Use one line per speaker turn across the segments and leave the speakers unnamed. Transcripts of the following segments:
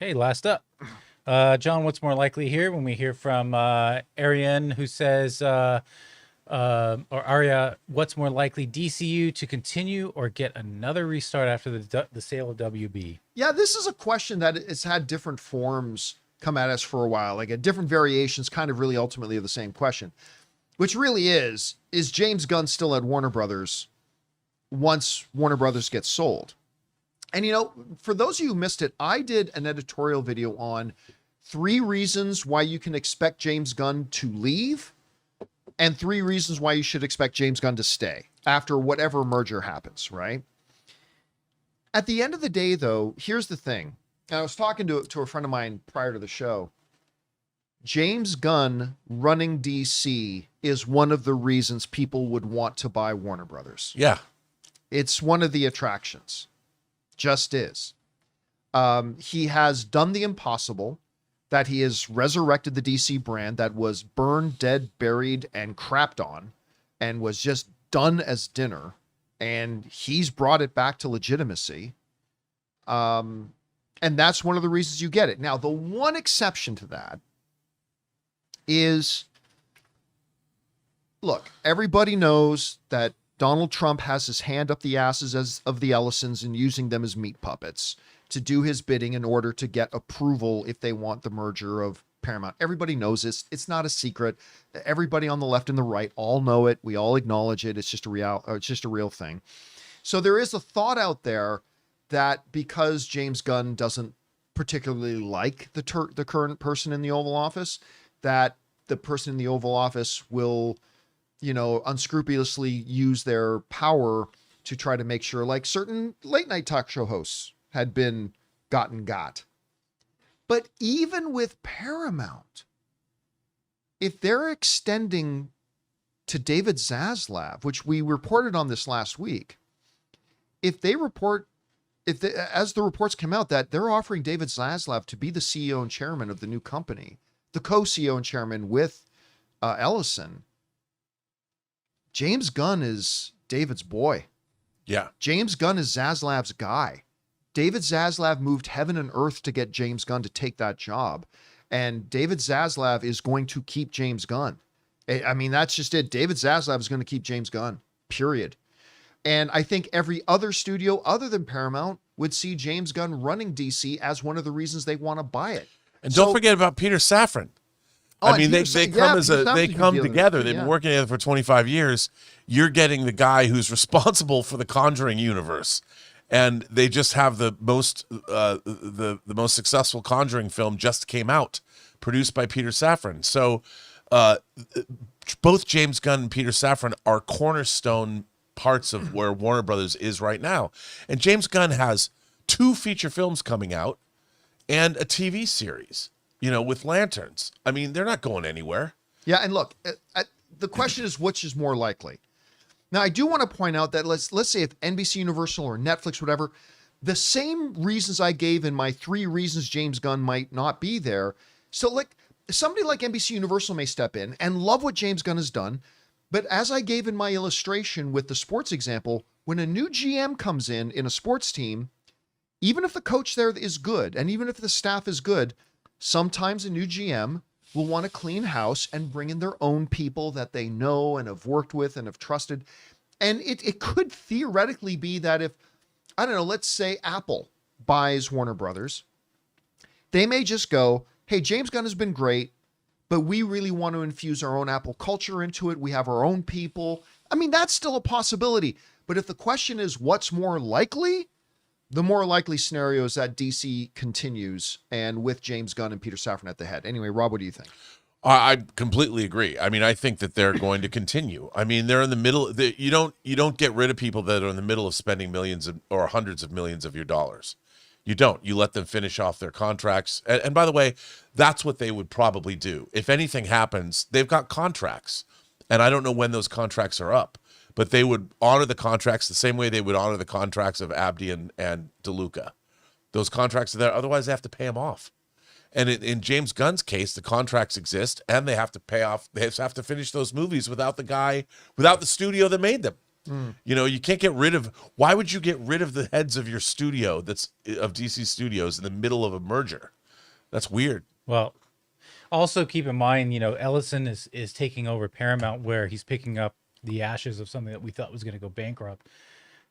Hey, last up. John, what's more likely here when we hear from Ariane, who says, or Arya, what's more likely, DCU to continue or get another restart after the sale of WB?
Yeah, this is a question that has had different forms come at us for a while, like at different variations, kind of really ultimately of the same question, which really is James Gunn still at Warner Brothers once Warner Brothers gets sold? And, for those of you who missed it, I did an editorial video on 3 reasons why you can expect James Gunn to leave and 3 reasons why you should expect James Gunn to stay after whatever merger happens, right? At the end of the day, though, here's the thing. And I was talking to a friend of mine prior to the show. James Gunn running DC is one of the reasons people would want to buy Warner Brothers.
Yeah.
It's one of the attractions. Just is. He has done the impossible, that he has resurrected the DC brand that was burned, dead, buried, and crapped on, and was just done as dinner. And he's brought it back to legitimacy. And that's one of the reasons you get it. Now, the one exception to that is, look, everybody knows that Donald Trump has his hand up the asses of the Ellisons and using them as meat puppets to do his bidding in order to get approval if they want the merger of Paramount. Everybody knows this. It's not a secret. Everybody on the left and the right all know it. We all acknowledge it. It's just a real thing. So there is a thought out there that because James Gunn doesn't particularly like the current person in the Oval Office, that the person in the Oval Office will, unscrupulously use their power to try to make sure, like certain late night talk show hosts had been got. But even with Paramount, if they're extending to David Zaslav, which we reported on this last week, as the reports come out that they're offering David Zaslav to be the CEO and chairman of the new company, the co-CEO and chairman with Ellison, James Gunn is David's boy.
Yeah.
James Gunn is Zaslav's guy. David Zaslav moved heaven and earth to get James Gunn to take that job. And David Zaslav is going to keep James Gunn. I mean, that's just it. David Zaslav is going to keep James Gunn, period. And I think every other studio other than Paramount would see James Gunn running DC as one of the reasons they want to buy it.
And don't forget about Peter Safran. I mean, they come together. They've been working together for 25 years. You're getting the guy who's responsible for the Conjuring universe, and they just have the most successful Conjuring film just came out, produced by Peter Safran. So, both James Gunn and Peter Safran are cornerstone parts of where Warner Brothers is right now. And James Gunn has 2 feature films coming out and a TV series. With Lanterns. I mean, they're not going anywhere.
Yeah, and look, the question is which is more likely. Now, I do want to point out that let's say if NBC Universal or Netflix, whatever, the same reasons I gave in my 3 reasons James Gunn might not be there. So, like, somebody like NBC Universal may step in and love what James Gunn has done. But as I gave in my illustration with the sports example, when a new GM comes in a sports team, even if the coach there is good, and even if the staff is good, sometimes a new GM will want to clean house and bring in their own people that they know and have worked with and have trusted. And it could theoretically be that if, I don't know, let's say Apple buys Warner Brothers, they may just go, hey, James Gunn has been great, but we really want to infuse our own Apple culture into it. We have our own people. I mean, that's still a possibility. But if the question is what's more likely, the more likely scenario is that DC continues, and with James Gunn and Peter Safran at the head. Anyway, Rob, what do you think?
I completely agree. I mean, I think that they're going to continue. I mean, they're in the middle. You don't get rid of people that are in the middle of spending millions or hundreds of millions of your dollars. You don't. You let them finish off their contracts. And by the way, that's what they would probably do. If anything happens, they've got contracts, and I don't know when those contracts are up. But they would honor the contracts the same way they would honor the contracts of Abdi and DeLuca. Those contracts are there. Otherwise, they have to pay them off. And in James Gunn's case, the contracts exist, and they have to pay off. They have to finish those movies without the studio that made them. You know, you can't get rid of. Why would you get rid of the heads of your studio of DC Studios in the middle of a merger? That's weird.
Well, also keep in mind, you know, Ellison is taking over Paramount, where he's picking up the ashes of something that we thought was going to go bankrupt.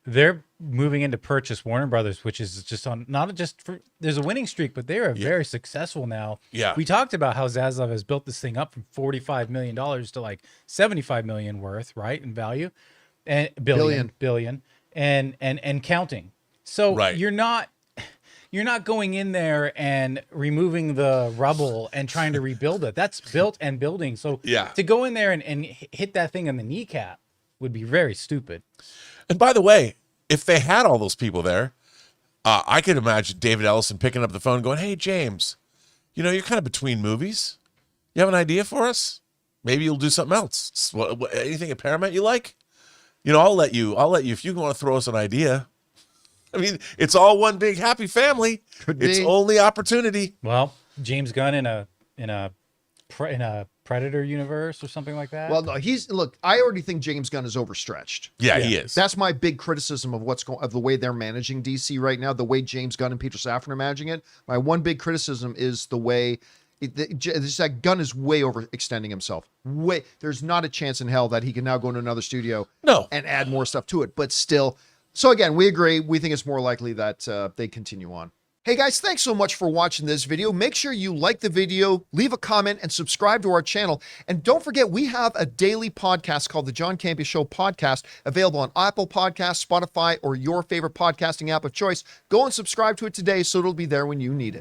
They're moving in to purchase Warner Brothers, which is just on not just for there's a winning streak, but they are very successful now.
Yeah.
We talked about how Zaslav has built this thing up from $45 million to like $75 million worth, right, in value, and billion and counting. So you're not going in there and removing the rubble and trying to rebuild it. That's built and building. So to go in there and hit that thing in the kneecap would be very stupid.
And by the way, if they had all those people there, I could imagine David Ellison picking up the phone going, "Hey, James, you know, you're kind of between movies. You have an idea for us? Maybe you'll do something else. Anything at Paramount you like? You know, I'll let you if you want to throw us an idea." I mean, it's all one big happy family. It's only opportunity.
Well, James Gunn in a Predator universe or something like that.
Well, no, I already think James Gunn is overstretched.
Yeah, he is.
That's my big criticism of of the way they're managing DC right now, the way James Gunn and Peter Safran are managing it. My one big criticism is the way that Gunn is way overextending himself. There's not a chance in hell that he can now go into another studio and add more stuff to it. But still, so again, we agree. We think it's more likely that they continue on. Hey guys, thanks so much for watching this video. Make sure you like the video, leave a comment, and subscribe to our channel. And don't forget, we have a daily podcast called the John Campea Show podcast, available on Apple Podcasts, Spotify, or your favorite podcasting app of choice. Go and subscribe to it today so it'll be there when you need it.